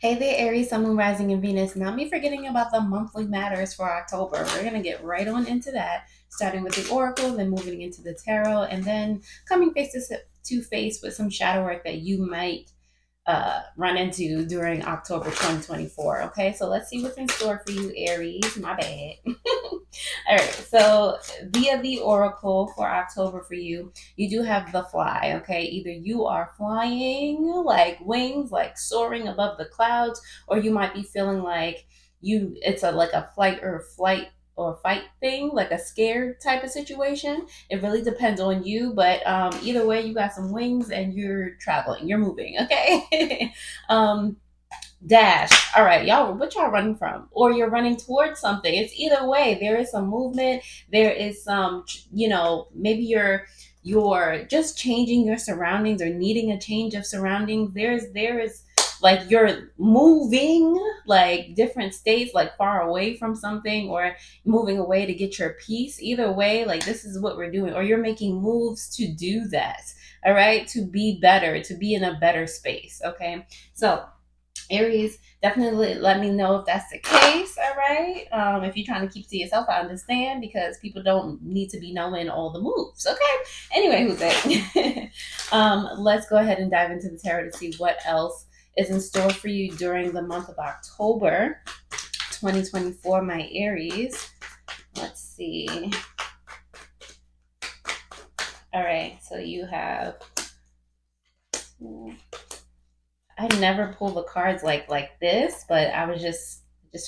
Hey there, Aries, Sun, Moon, Rising, and Venus. Not me forgetting about the monthly matters for October. We're going to get right on into that, starting with the Oracle, then moving into the Tarot, and then coming face to face with some shadow work that you might run into during October 2024. Okay, so let's see what's in store for you, Aries. My bad. All right, so via the oracle for October for you, you do have the fly. Okay, either you are flying like wings, like soaring above the clouds, or you might be feeling like it's a like a flight or fight thing, like a scare type of situation. It really depends on you, but either way, you got some wings and you're traveling, you're moving. Okay. um, Dash. All right, y'all, what y'all running from? Or you're running towards something. It's either way. There is some movement. There is some, maybe you're just changing your surroundings or needing a change of surroundings. There is like you're moving like different states, like far away from something, or moving away to get your peace. Either way, like this is what we're doing, or you're making moves to do that. All right, to be better, to be in a better space. Okay, so Aries, definitely let me know if that's the case. All right. If you're trying to keep to yourself, I understand because people don't need to be knowing all the moves. Okay. Anyway, who's that? Let's go ahead and dive into the tarot to see what else is in store for you during the month of October 2024, my Aries. Let's see. All right. So you have. I never pull the cards like this, but I was just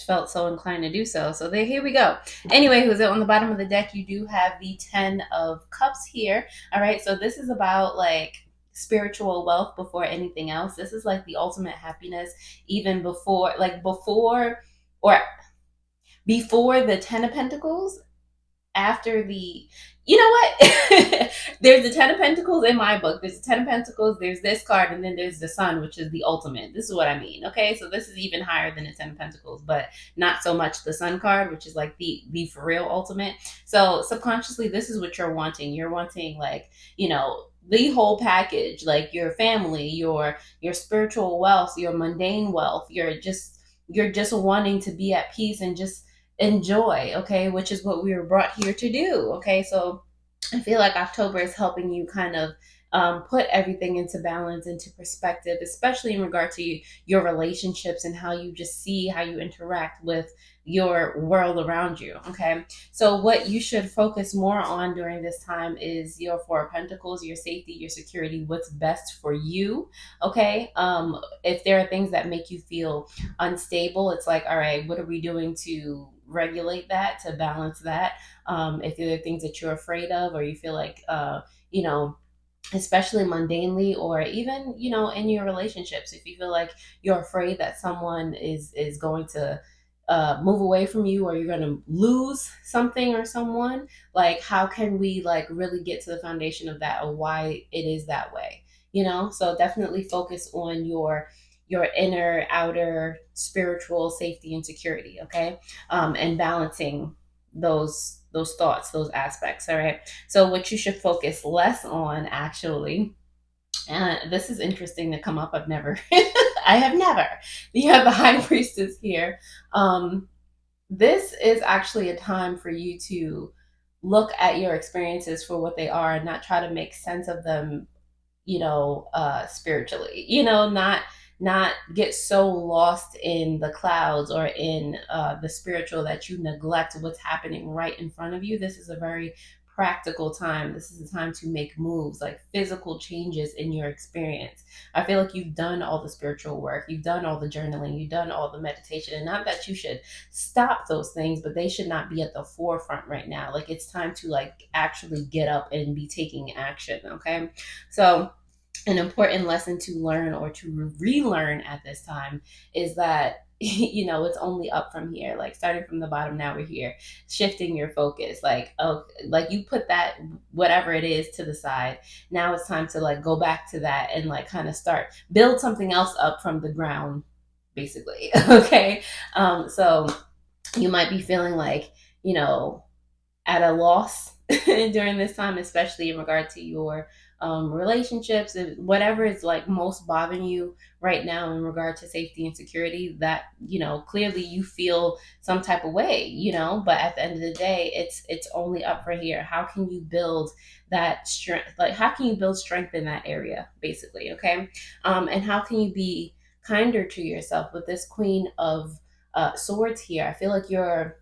felt so inclined to do so. So there, here we go. Anyway, who's on the bottom of the deck? You do have the Ten of Cups here. All right, so this is about like spiritual wealth before anything else. This is like the ultimate happiness, even or before the Ten of Pentacles, after the you know what there's the Ten of Pentacles in my book. There's the Ten of Pentacles, there's this card, and then there's the Sun, which is the ultimate. This is what I mean. Okay, so this is even higher than the Ten of Pentacles, but not so much the Sun card, which is like the for real ultimate. So subconsciously, this is what you're wanting, like, the whole package, like your family, your spiritual wealth, your mundane wealth. You're just wanting to be at peace and just enjoy, okay, which is what we were brought here to do. Okay, so I feel like October is helping you kind of put everything into balance, into perspective, especially in regard to your relationships and how you just see how you interact with your world around you. Okay, so what you should focus more on during this time is your Four of Pentacles, your safety, your security, what's best for you. Okay, if there are things that make you feel unstable, it's like, all right, what are we doing to regulate that, to balance that? If there are things that you're afraid of, or you feel like, you know, especially mundanely, or even, in your relationships, if you feel like you're afraid that someone is going to move away from you, or you're going to lose something or someone, like how can we like really get to the foundation of that, or why it is that way? So definitely focus on your inner outer spiritual safety and security. Okay, and balancing those thoughts, those aspects. All right, so what you should focus less on, actually, and this is interesting to come up. I have never. You have the High Priestess here. This is actually a time for you to look at your experiences for what they are and not try to make sense of them, spiritually, not get so lost in the clouds or in the spiritual that you neglect what's happening right in front of you. This is a very practical time. This is a time to make moves, like physical changes in your experience. I feel like you've done all the spiritual work, you've done all the journaling, you've done all the meditation, and not that you should stop those things, but they should not be at the forefront right now. Like, it's time to like actually get up and be taking action. Okay, so an important lesson to learn or to relearn at this time is that it's only up from here. Like, starting from the bottom, now we're here, shifting your focus, like, oh, like you put that whatever it is to the side. Now it's time to like go back to that and like kind of start build something else up from the ground, basically. Okay, so you might be feeling like, at a loss during this time, especially in regard to your relationships, whatever is like most bothering you right now in regard to safety and security, that, clearly you feel some type of way, but at the end of the day, it's only up for here. How can you build that strength? Like, how can you build strength in that area, basically? Okay. And how can you be kinder to yourself with this Queen of Swords here? I feel like you're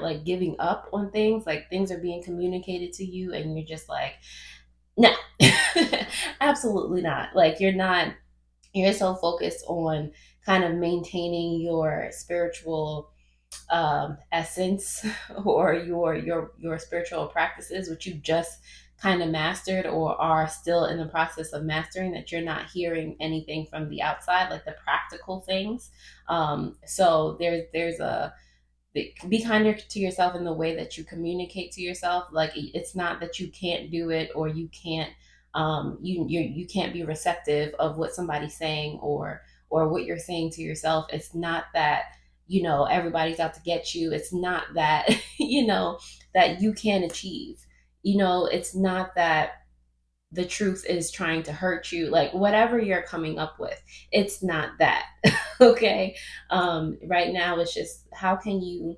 like giving up on things, like things are being communicated to you and you're just like, no. Absolutely not. Like, you're so focused on kind of maintaining your spiritual essence, or your spiritual practices, which you just kind of mastered or are still in the process of mastering, that you're not hearing anything from the outside, like the practical things. So there's a be kinder to yourself in the way that you communicate to yourself. Like, it's not that you can't do it, or you can't you can't be receptive of what somebody's saying, or what you're saying to yourself. It's not that, everybody's out to get you. It's not that that you can't achieve. It's not that the truth is trying to hurt you. Like, whatever you're coming up with, it's not that. Okay. Right now it's just, how can you,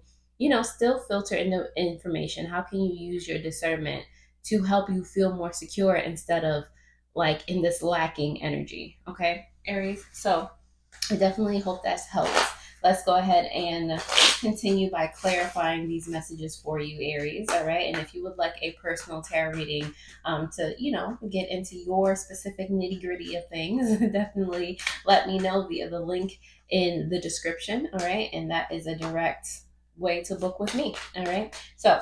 still filter in the information? How can you use your discernment to help you feel more secure, instead of like in this lacking energy? Okay, Aries. So I definitely hope that's helped. Let's go ahead and continue by clarifying these messages for you, Aries. All right. And if you would like a personal tarot reading, to, get into your specific nitty gritty of things, definitely let me know via the link in the description. All right. And that is a direct way to book with me. All right. So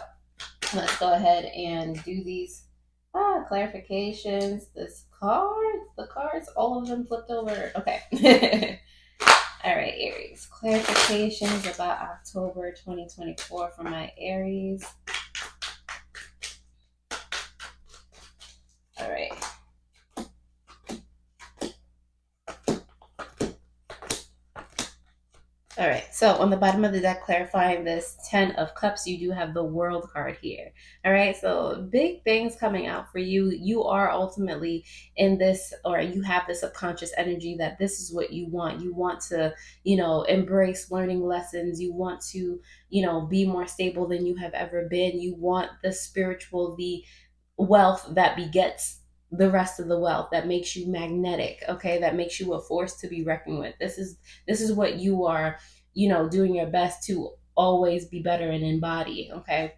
let's go ahead and do these clarifications. The cards, all of them flipped over. Okay. All right, Aries. Clarifications about October 2024 for my Aries. All right. All right, so on the bottom of the deck, clarifying this 10 of Cups, you do have the World card here. All right, so big things coming out for you. You are ultimately in this, or you have this subconscious energy that this is what you want. You want to, embrace learning lessons. You want to, be more stable than you have ever been. You want the spiritual, the wealth that begets the rest of the wealth, that makes you magnetic. Okay, that makes you a force to be reckoned with. This is what you are, doing your best to always be better and embody. Okay.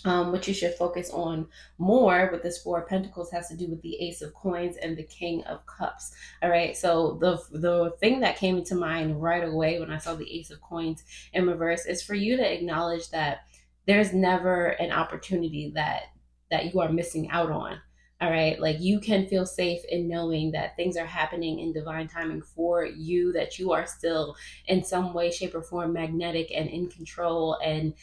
What you should focus on more with this Four of Pentacles has to do with the Ace of Coins and the King of Cups. All right, so the thing that came into mind right away when I saw the Ace of Coins in reverse is for you to acknowledge that there's never an opportunity that you are missing out on. All right, like, you can feel safe in knowing that things are happening in divine timing for you, that you are still in some way, shape, or form magnetic and in control, and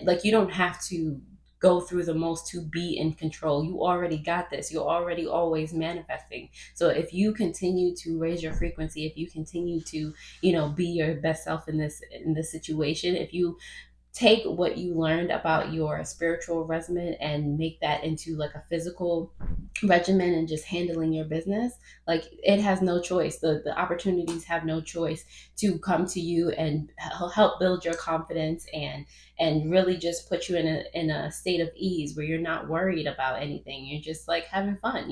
like, you don't have to go through the most to be in control. You already got this. You're already always manifesting. So if you continue to raise your frequency, if you continue to, be your best self in this situation, if you take what you learned about your spiritual regimen and make that into like a physical regimen and just handling your business, like, it has no choice. The opportunities have no choice to come to you and help build your confidence, and really just put you in a state of ease where you're not worried about anything. You're just like having fun.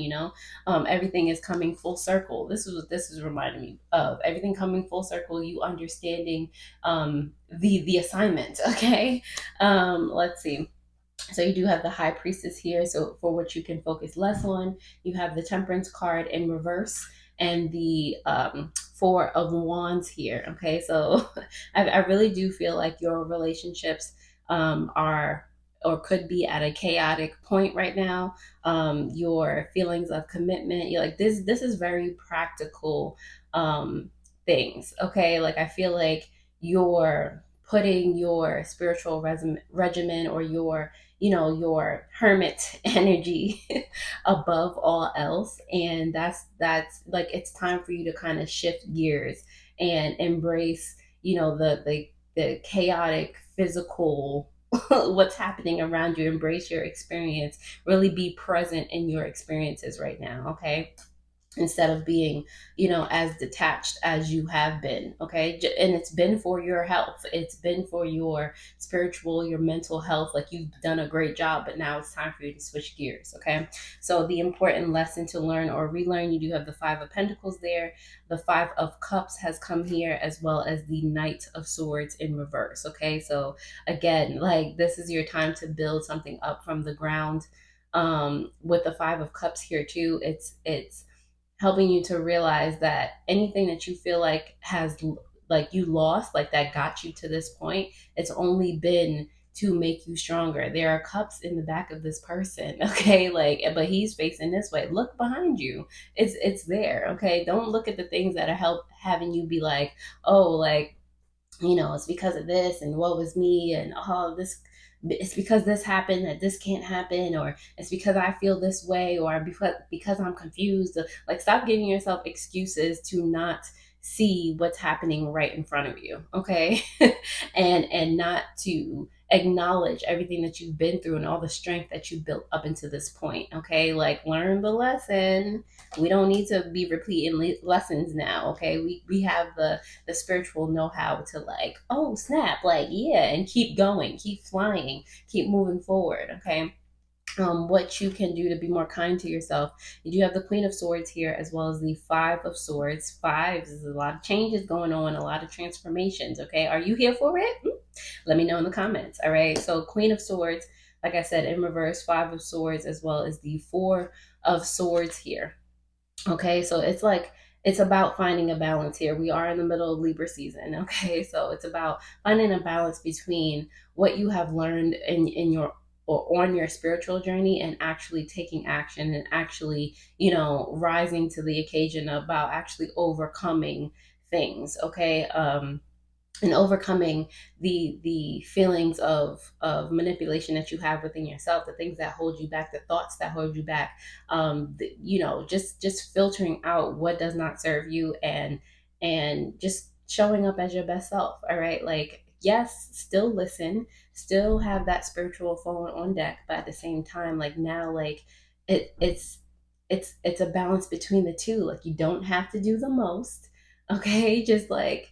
Everything is coming full circle. This is what this is reminding me of. Everything coming full circle, you understanding the assignment. Okay. Let's see. So you do have the High Priestess here. So for what you can focus less on, you have the Temperance card in reverse and the Four of Wands here. Okay, so I really do feel like your relationships are, or could be, at a chaotic point right now. Your feelings of commitment, you're like, this is very practical things. Okay, like, I feel like you're putting your spiritual regimen, or your hermit energy above all else, and that's like, it's time for you to kind of shift gears and embrace the chaotic physical what's happening around you. Embrace your experience. Really be present in your experiences right now, okay? Instead of being, as detached as you have been. Okay. And it's been for your health, it's been for your spiritual, your mental health. Like, you've done a great job, but now it's time for you to switch gears. Okay. So the important lesson to learn or relearn, you do have the Five of Pentacles there. The Five of Cups has come here, as well as the Knight of Swords in reverse. Okay. So again, like, this is your time to build something up from the ground. With the Five of Cups here too, it's helping you to realize that anything that you feel like has, like, you lost, like, that got you to this point, it's only been to make you stronger. There are cups in the back of this person, okay? Like, but he's facing this way. Look behind you. It's there, okay? Don't look at the things that are having you be like, oh, like, it's because of this, and what was me, and oh, this, it's because this happened that this can't happen, or it's because I feel this way, or because I'm confused. Like, stop giving yourself excuses to not see what's happening right in front of you, okay? And not to acknowledge everything that you've been through and all the strength that you built up into this point, okay? Like, learn the lesson. We don't need to be repeating lessons now, okay? We have the spiritual know-how to, like, oh snap, like, yeah, and keep going, keep flying, keep moving forward, okay? What you can do to be more kind to yourself. You do have the Queen of Swords here, as well as the Five of Swords. Fives is a lot of changes going on, a lot of transformations, okay? Are you here for it? Let me know in the comments, all right? So Queen of Swords, like I said, in reverse, Five of Swords, as well as the Four of Swords here. Okay, so it's like, it's about finding a balance here. We are in the middle of Libra season. Okay, so it's about finding a balance between what you have learned in your, or on your spiritual journey, and actually taking action, and actually, rising to the occasion about actually overcoming things. Okay. And overcoming the feelings of manipulation that you have within yourself, the things that hold you back, the thoughts that hold you back, just filtering out what does not serve you, and just showing up as your best self. All right, like, yes, still listen, still have that spiritual phone on deck, but at the same time, like, now, like, it's a balance between the two. Like, you don't have to do the most, okay? Just like,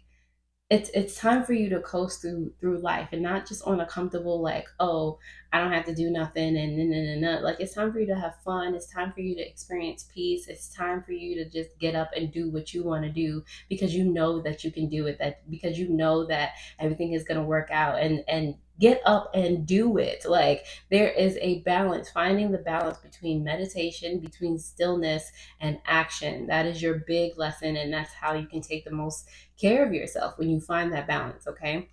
it's time for you to coast through life, and not just on a comfortable, like, oh, I don't have to do nothing, and like, it's time for you to have fun. It's time for you to experience peace. It's time for you to just get up and do what you want to do, because you know that you can do it, that because you know that everything is going to work out, and get up and do it. Like, there is a balance, finding the balance between meditation, between stillness, and action. That is your big lesson, and that's how you can take the most care of yourself, when you find that balance. Okay.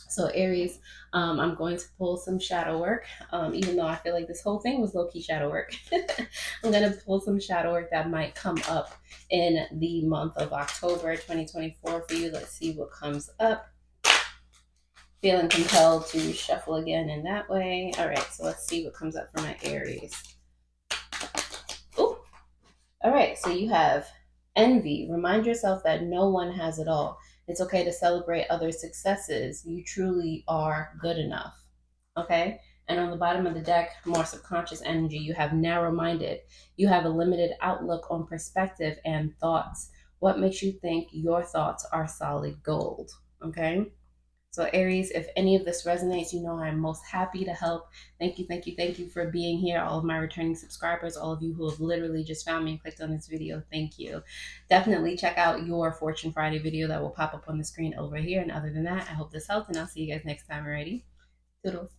So Aries, I'm going to pull some shadow work, even though I feel like this whole thing was low-key shadow work. I'm going to pull some shadow work that might come up in the month of October 2024 for you. Let's see what comes up. Feeling compelled to shuffle again in that way. All right, so let's see what comes up for my Aries. Ooh. All right, so you have envy. Remind yourself that no one has it all. It's okay to celebrate others' successes. You truly are good enough. Okay? And on the bottom of the deck, more subconscious energy, you have narrow minded. You have a limited outlook on perspective and thoughts. What makes you think your thoughts are solid gold? Okay? So Aries, if any of this resonates, you know I'm most happy to help. Thank you, thank you, thank you for being here. All of my returning subscribers, all of you who have literally just found me and clicked on this video, thank you. Definitely check out your Fortune Friday video that will pop up on the screen over here. And other than that, I hope this helped, and I'll see you guys next time. Alrighty? Toodles.